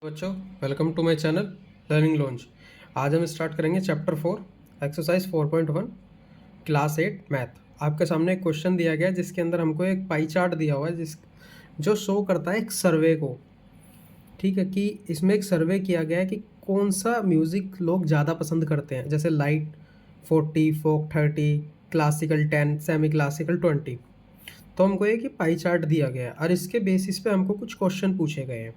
बच्चों, welcome to my channel learning launch. आज हम स्टार्ट करेंगे चैप्टर 4 एक्सरसाइज 4.1 क्लास 8 मैथ। आपके सामने एक क्वेश्चन दिया गया है जिसके अंदर हमको एक पाई चार्ट दिया हुआ है जो शो करता है एक सर्वे को। ठीक है, कि इसमें एक सर्वे किया गया है कि कौन सा म्यूज़िक लोग ज़्यादा पसंद करते हैं, जैसे लाइट 40, फोक 30, क्लासिकल 10, सेमी क्लासिकल 20। तो हमको ये कि पाई चार्ट दिया गया है और इसके बेसिस पे हमको कुछ क्वेश्चन पूछे गए हैं।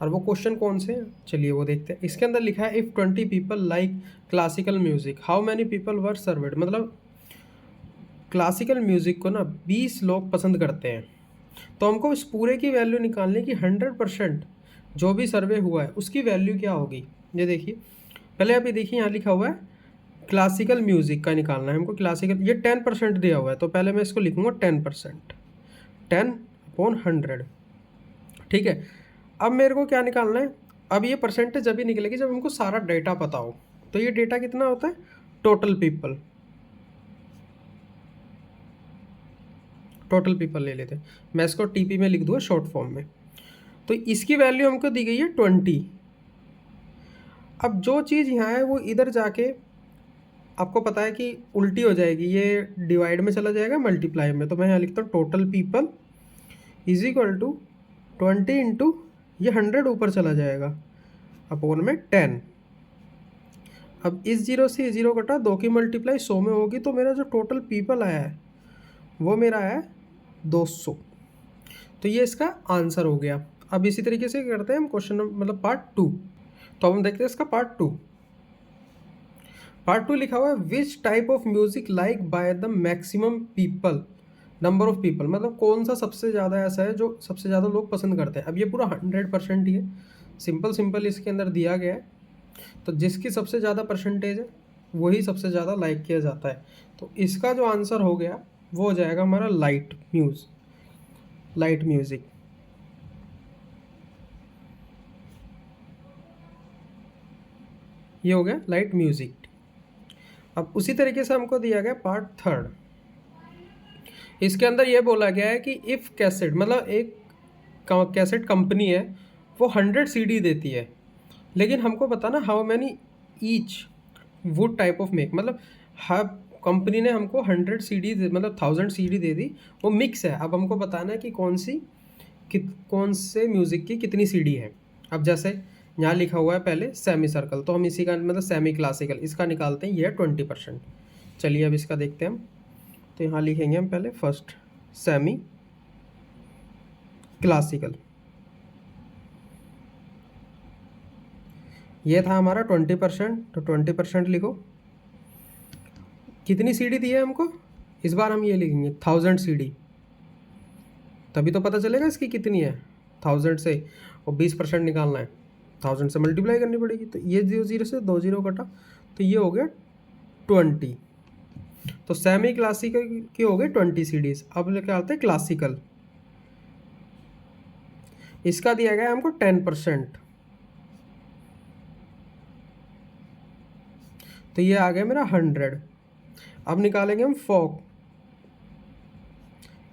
और वो क्वेश्चन कौन से हैं, चलिए वो देखते हैं। इसके अंदर लिखा है if 20 people like classical music how many people were served. मतलब क्लासिकल म्यूज़िक को ना 20 लोग पसंद करते हैं, तो हमको इस पूरे की वैल्यू निकालने की 100% जो भी सर्वे हुआ है उसकी वैल्यू क्या होगी। ये देखिए, पहले आप ये देखिए यहाँ लिखा हुआ है क्लासिकल म्यूज़िक का निकालना है हमको। क्लासिकल ये 10% दिया हुआ है, तो पहले मैं इसको लिखूँगा 10%, 10/100। ठीक है, अब मेरे को क्या निकालना है। अब ये परसेंटेज अभी निकलेगी जब हमको सारा डेटा पता हो। तो ये डेटा कितना होता है, टोटल पीपल ले लेते हैं। मैं इसको टीपी में लिख दूँगा शॉर्ट फॉर्म में। तो इसकी वैल्यू हमको दी गई है 20। अब जो चीज़ यहाँ है वो इधर जाके आपको पता है कि उल्टी हो जाएगी, ये डिवाइड में चला जाएगा मल्टीप्लाई में। तो मैं यहाँ लिखता हूँ total people is equal to 20 into ये 100 ऊपर चला जाएगा अपॉन में 10। अब इस जीरो से ये जीरो कटा, 2 की मल्टीप्लाई 100 में होगी, तो मेरा जो टोटल पीपल आया है वो मेरा आया है 200। तो ये इसका आंसर हो गया। अब इसी तरीके से करते हैं हम क्वेश्चन मतलब पार्ट 2। तो अब हम देखते हैं इसका पार्ट टू लिखा हुआ है which type of music like by the maximum people number of people. मतलब कौन सा सबसे ज़्यादा ऐसा है जो सबसे ज़्यादा लोग पसंद करते हैं। अब ये पूरा 100% ही है, सिंपल इसके अंदर दिया गया है। तो जिसकी सबसे ज़्यादा परसेंटेज है वही सबसे ज़्यादा लाइक किया जाता है। तो इसका जो आंसर हो गया वो हो जाएगा हमारा लाइट म्यूज़िक। ये हो गया लाइट म्यूज़िक। अब उसी तरीके से हमको दिया गया पार्ट 3। इसके अंदर ये बोला गया है कि इफ़ कैसेट, मतलब एक कैसेट कंपनी है वो 100 सीडी देती है, लेकिन हमको बताना how many each would type of make. मतलब हर कंपनी ने हमको 100 सीडी मतलब 1000 सीडी दे दी, वो मिक्स है। अब हमको बताना है कि कौन से म्यूज़िक की कितनी सीडी है। अब जैसे यहाँ लिखा हुआ है पहले सेमी सर्कल, तो हम इसी का मतलब सेमी क्लासिकल इसका निकालते हैं, ये है 20%। चलिए अब इसका देखते हैं हम। तो यहाँ लिखेंगे हम पहले फर्स्ट सेमी क्लासिकल, ये था हमारा 20%। तो 20% लिखो। कितनी सीडी दी है हमको, इस बार हम ये लिखेंगे 1000 सीडी, तभी तो पता चलेगा इसकी कितनी है। 1000 से और 20% निकालना है, 1000 से मल्टीप्लाई करनी पड़ेगी। तो ये 0 से 2 जीरो कटा, तो ये हो गया 20। तो सेमी क्लासिकल की हो गई 20 सीडीज। अब लेके आते हैं क्लासिकल, इसका दिया गया हमको 10%, तो ये आ गया मेरा 100। अब निकालेंगे हम फोक,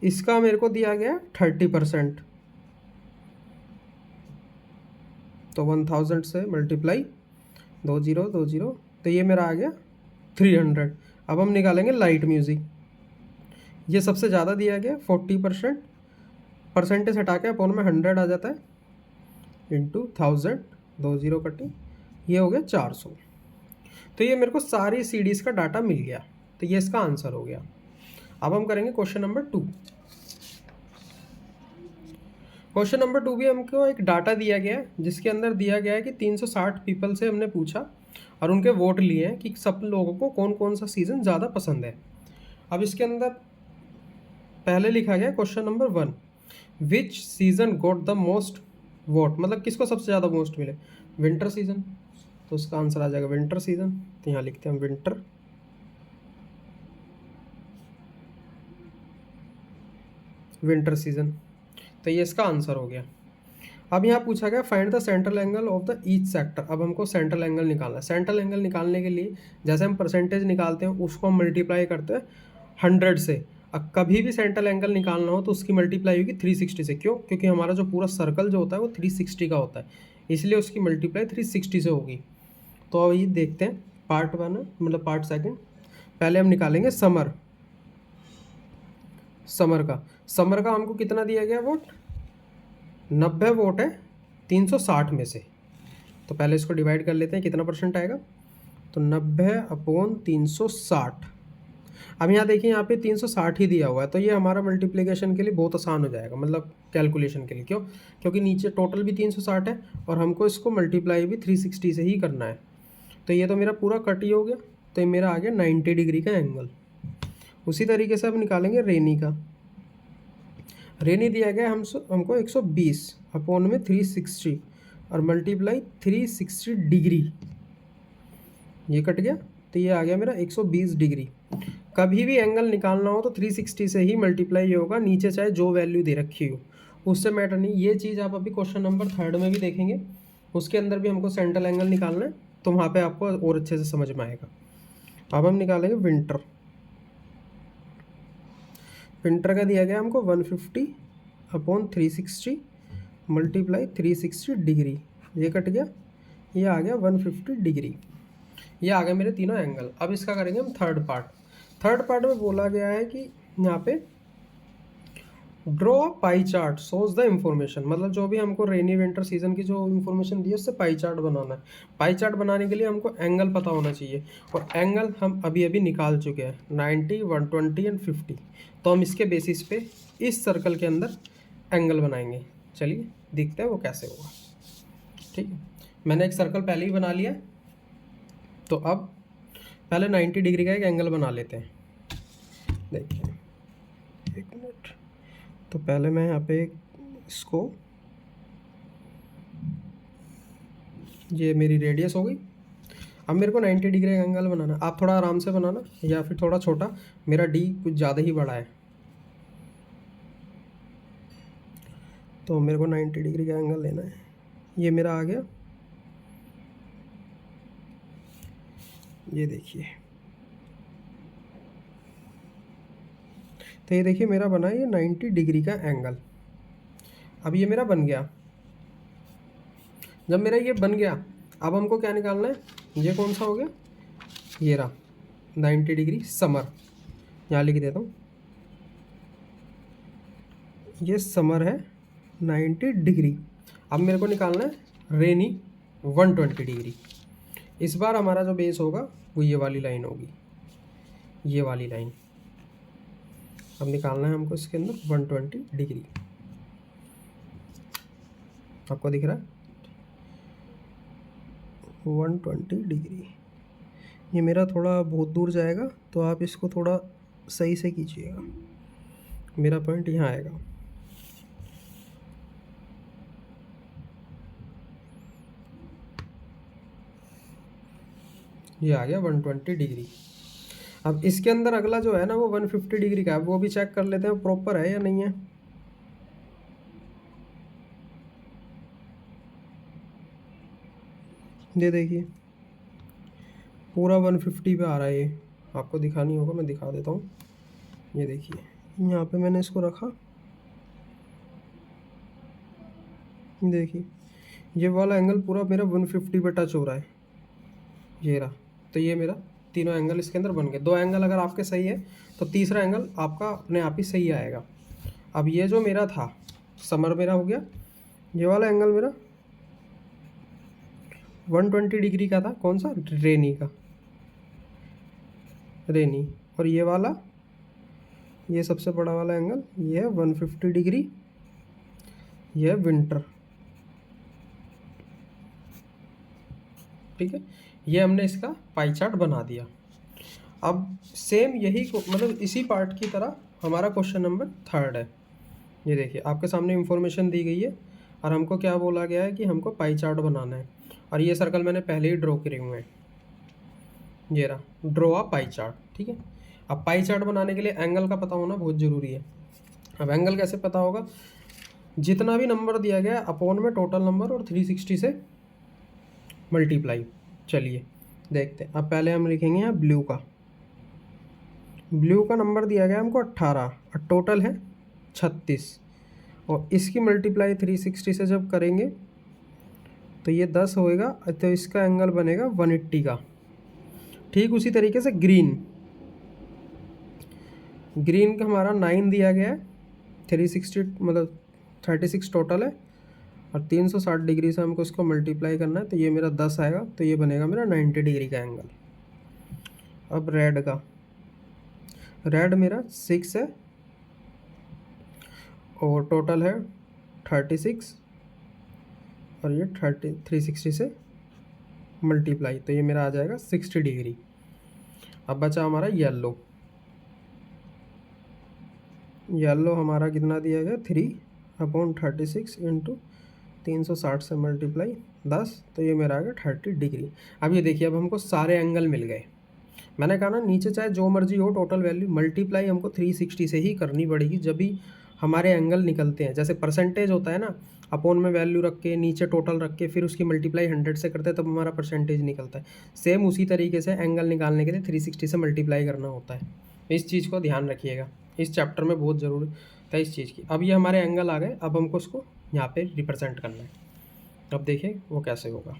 इसका मेरे को दिया गया 30%, तो 1000 से मल्टीप्लाई 2 जीरो 2 जीरो, तो ये मेरा आ गया 300। अब हम निकालेंगे लाइट म्यूज़िक, ये सबसे ज़्यादा दिया गया 40%, परसेंटेज हटा के अपॉन में 100 आ जाता है, इंटू 1000, 2 जीरो कटे, ये हो गया 400। तो ये मेरे को सारी सीडीज़ का डाटा मिल गया, तो ये इसका आंसर हो गया। अब हम करेंगे क्वेश्चन नंबर 2। क्वेश्चन नंबर 2 भी हमको एक डाटा दिया गया है जिसके अंदर दिया गया है कि 360 पीपल से हमने पूछा और उनके वोट लिए हैं कि सब लोगों को कौन कौन सा सीज़न ज़्यादा पसंद है। अब इसके अंदर पहले लिखा गया question number 1 which season goat the most vote, मतलब किसको सबसे ज़्यादा मोस्ट मिले, विंटर सीज़न। तो उसका आंसर आ जाएगा विंटर सीज़न। तो यहाँ लिखते हैं विंटर सीज़न। तो ये इसका आंसर हो गया। अब यहाँ पूछा गया find the central angle of the each sector. अब हमको सेंट्रल एंगल निकालना है। सेंट्रल एंगल निकालने के लिए जैसे हम परसेंटेज निकालते हैं उसको हम मल्टीप्लाई करते हैं 100 से। अब कभी भी सेंट्रल एंगल निकालना हो तो उसकी मल्टीप्लाई होगी 360 से। क्यों? क्योंकि हमारा जो पूरा सर्कल जो होता है वो 360 का होता है, इसलिए उसकी मल्टीप्लाई 360 से होगी। तो अब ये देखते हैं पार्ट 1 मतलब पार्ट 2। पहले हम निकालेंगे समर का हमको कितना दिया गया वोट, 90 वोट है 360 में से। तो पहले इसको डिवाइड कर लेते हैं, कितना परसेंट आएगा, तो 90/360। अब यहाँ देखिए, यहाँ पे 360 ही दिया हुआ है, तो ये हमारा मल्टीप्लिकेशन के लिए बहुत आसान हो जाएगा, मतलब कैलकुलेशन के लिए। क्यों? क्योंकि नीचे टोटल भी 360 है और हमको इसको मल्टीप्लाई भी 360 से ही करना है। तो ये तो मेरा पूरा कट ही हो गया, तो ये मेरा आ गया 90 डिग्री का एंगल। उसी तरीके से अब निकालेंगे रेनी का। रेनी दिया गया हमको 120/360 और मल्टीप्लाई 360 डिग्री, ये कट गया, तो ये आ गया मेरा 120 डिग्री। कभी भी एंगल निकालना हो तो 360 से ही मल्टीप्लाई होगा, नीचे चाहे जो वैल्यू दे रखी हो उससे मैटर नहीं। ये चीज़ आप अभी क्वेश्चन नंबर 3 में भी देखेंगे, उसके अंदर भी हमको सेंट्रल एंगल निकालना है, तो वहाँ पे आपको और अच्छे से समझ में आएगा। अब हम निकालेंगे विंटर का दिया गया हमको 150/360 मल्टीप्लाई 360 डिग्री, ये कट गया, ये आ गया 150 डिग्री। ये आ गए मेरे तीनों एंगल। अब इसका करेंगे हम थर्ड पार्ट में बोला गया है कि यहाँ पे draw pie chart shows the information, मतलब जो भी हमको रेनी विंटर सीजन की जो इन्फॉर्मेशन दी है उससे पाई चार्ट बनाना है। पाई चार्ट बनाने के लिए हमको एंगल पता होना चाहिए, और एंगल हम अभी निकाल चुके हैं 90, 120 एंड 50। तो हम इसके बेसिस पे इस सर्कल के अंदर एंगल बनाएंगे। चलिए देखते हैं वो कैसे होगा। ठीक है, मैंने एक सर्कल पहले ही बना लिया, तो अब पहले 90 डिग्री का एक एंगल बना लेते हैं। देखिए 1 मिनट, तो पहले मैं यहाँ पे इसको, ये मेरी रेडियस हो गई। अब मेरे को 90 डिग्री का एंगल बनाना, आप थोड़ा आराम से बनाना या फिर थोड़ा छोटा, मेरा डी कुछ ज़्यादा ही बड़ा है, तो मेरे को 90 डिग्री का एंगल लेना है। ये मेरा आ गया, ये देखिए, तो ये देखिए मेरा बना ये 90 डिग्री का एंगल। अब ये मेरा बन गया। जब मेरा ये बन गया, अब हमको क्या निकालना है, ये कौन सा हो गया, ये रहा 90 डिग्री समर, यहाँ लिख देता हूँ, ये समर है 90 डिग्री। अब मेरे को निकालना है रेनी 120 डिग्री। इस बार हमारा जो बेस होगा वो ये वाली लाइन होगी, ये वाली लाइन। अब निकालना है हमको इसके अंदर 120 डिग्री, आपको दिख रहा है 120 डिग्री। ये मेरा थोड़ा बहुत दूर जाएगा, तो आप इसको थोड़ा सही से कीजिएगा, मेरा पॉइंट यहाँ आएगा। ये आ गया 120 डिग्री। अब इसके अंदर अगला जो है ना वो 150 डिग्री का है, वो भी चेक कर लेते हैं प्रॉपर है या नहीं है। ये देखिए पूरा 150 पे आ रहा है, ये आपको दिखानी होगा, मैं दिखा देता हूँ। ये देखिए यहाँ पे मैंने इसको रखा, देखिए ये वाला एंगल पूरा मेरा 150 पे टच हो रहा है, ये रहा। तो ये मेरा तीनों एंगल इसके अंदर बन गए। 2 एंगल अगर आपके सही है तो तीसरा एंगल आपका अपने आप ही सही आएगा। अब ये जो मेरा था समर मेरा हो गया, ये वाला एंगल मेरा 120 डिग्री का था, कौन सा, रेनी का, रेनी। और ये वाला, ये सबसे बड़ा वाला एंगल, ये है 150 डिग्री, ये है विंटर। ठीक है, ये हमने इसका पाई चार्ट बना दिया। अब सेम यही मतलब इसी पार्ट की तरह हमारा क्वेश्चन नंबर 3 है। ये देखिए आपके सामने इंफॉर्मेशन दी गई है और हमको क्या बोला गया है कि हमको पाई चार्ट बनाना है, और ये सर्कल मैंने पहले ही ड्रॉ करे हुए हैं, ये रहा ड्रॉ अ पाई चार्ट। ठीक है, अब पाई चार्ट बनाने के लिए एंगल का पता होना बहुत ज़रूरी है। अब एंगल कैसे पता होगा, जितना भी नंबर दिया गया अपॉन में टोटल नंबर और 360 से मल्टीप्लाई। चलिए देखते हैं। अब पहले हम लिखेंगे यहाँ ब्लू का नंबर दिया गया हमको 18 और टोटल है 36, और इसकी मल्टीप्लाई 360 से जब करेंगे तो ये 10 होएगा, तो इसका एंगल बनेगा 180 का। ठीक उसी तरीके से ग्रीन का हमारा 9 दिया गया है, 360 मतलब 36 टोटल है, और 360 डिग्री से हमको इसको मल्टीप्लाई करना है, तो ये मेरा 10 आएगा, तो ये बनेगा मेरा 90 डिग्री का एंगल। अब रेड मेरा 6 है और टोटल है 36, और ये 360 से मल्टीप्लाई, तो ये मेरा आ जाएगा 60 डिग्री। अब बचा हमारा येलो हमारा कितना दिया गया, 3/36 इंटू 360 से मल्टीप्लाई 10, तो ये मेरा आ गया 30 डिग्री। अब ये देखिए, अब हमको सारे एंगल मिल गए। मैंने कहा ना, नीचे चाहे जो मर्जी हो टोटल वैल्यू, मल्टीप्लाई हमको 360 से ही करनी पड़ेगी जब भी हमारे एंगल निकलते हैं। जैसे परसेंटेज होता है ना, अपोन में वैल्यू रख के नीचे टोटल रख के फिर उसकी मल्टीप्लाई 100 से करते हैं, तब हमारा परसेंटेज निकलता है। सेम उसी तरीके से एंगल निकालने के लिए 360 से मल्टीप्लाई करना होता है। इस चीज़ को ध्यान रखिएगा, इस चैप्टर में बहुत ज़रूरी था इस चीज़ की। अब ये हमारे एंगल आ गए, अब हमको उसको यहाँ पे रिप्रेजेंट करना है। अब देखिए वो कैसे होगा।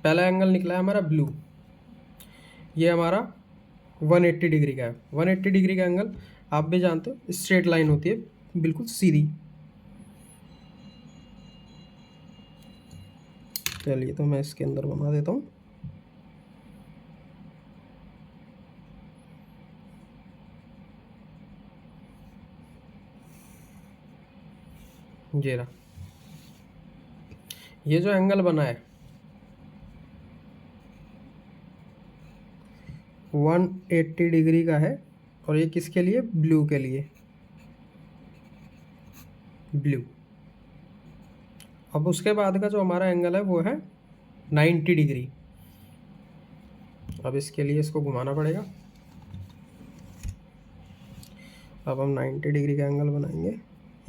पहला एंगल निकला है हमारा ब्लू, ये हमारा 180 डिग्री का है। 180 डिग्री का एंगल आप भी जानते हो, स्ट्रेट लाइन होती है बिल्कुल सीधी। चलिए तो मैं इसके अंदर बना देता हूँ। ये रहा, ये जो एंगल बना है 180 डिग्री का है, और ये किसके लिए, ब्लू के लिए, ब्लू। अब उसके बाद का जो हमारा एंगल है वो है 90 डिग्री। अब इसके लिए इसको घुमाना पड़ेगा। अब हम 90 डिग्री का एंगल बनाएंगे।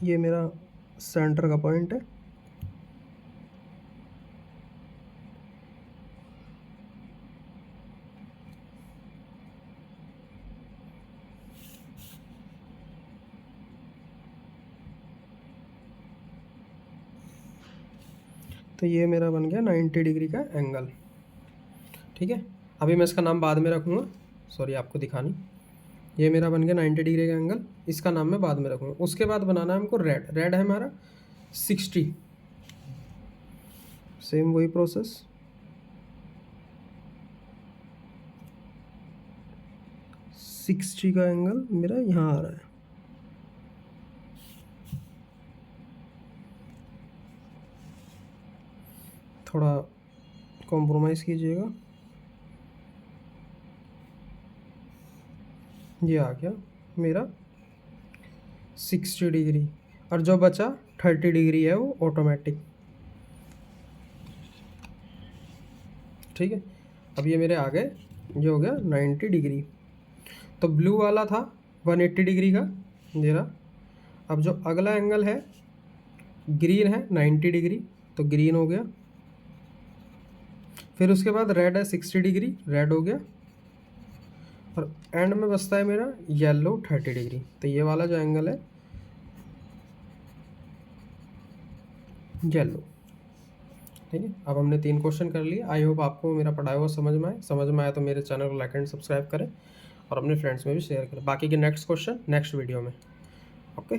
ये मेरा सेंटर का पॉइंट है, तो ये मेरा बन गया 90 डिग्री का एंगल। ठीक है, अभी मैं इसका नाम बाद में रखूँगा, सॉरी आपको दिखानी। ये मेरा बन गया 90 डिग्री का एंगल, इसका नाम मैं बाद में रखूँगा। उसके बाद बनाना है हमको रेड है हमारा 60, सेम वही प्रोसेस। सिक्सटी का एंगल मेरा यहाँ आ रहा है, थोड़ा कॉम्प्रोमाइज़ कीजिएगा। ये आ गया मेरा 60 डिग्री, और जो बचा 30 डिग्री है वो ऑटोमेटिक। ठीक है, अब ये मेरे आ गए, ये हो गया 90 डिग्री। तो ब्लू वाला था 180 डिग्री का, ये रहा। अब जो अगला एंगल है ग्रीन है 90 डिग्री, तो ग्रीन हो गया। फिर उसके बाद रेड है 60 डिग्री, रेड हो गया। और एंड में बचता है मेरा येलो 30 डिग्री। तो ये वाला जो एंगल है येलो। ठीक है, अब हमने 3 क्वेश्चन कर लिए। आई होप आपको मेरा पढ़ाया हुआ समझ में आया तो मेरे चैनल को लाइक एंड सब्सक्राइब करें और अपने फ्रेंड्स में भी शेयर करें। बाकी के नेक्स्ट क्वेश्चन नेक्स्ट वीडियो में। ओके।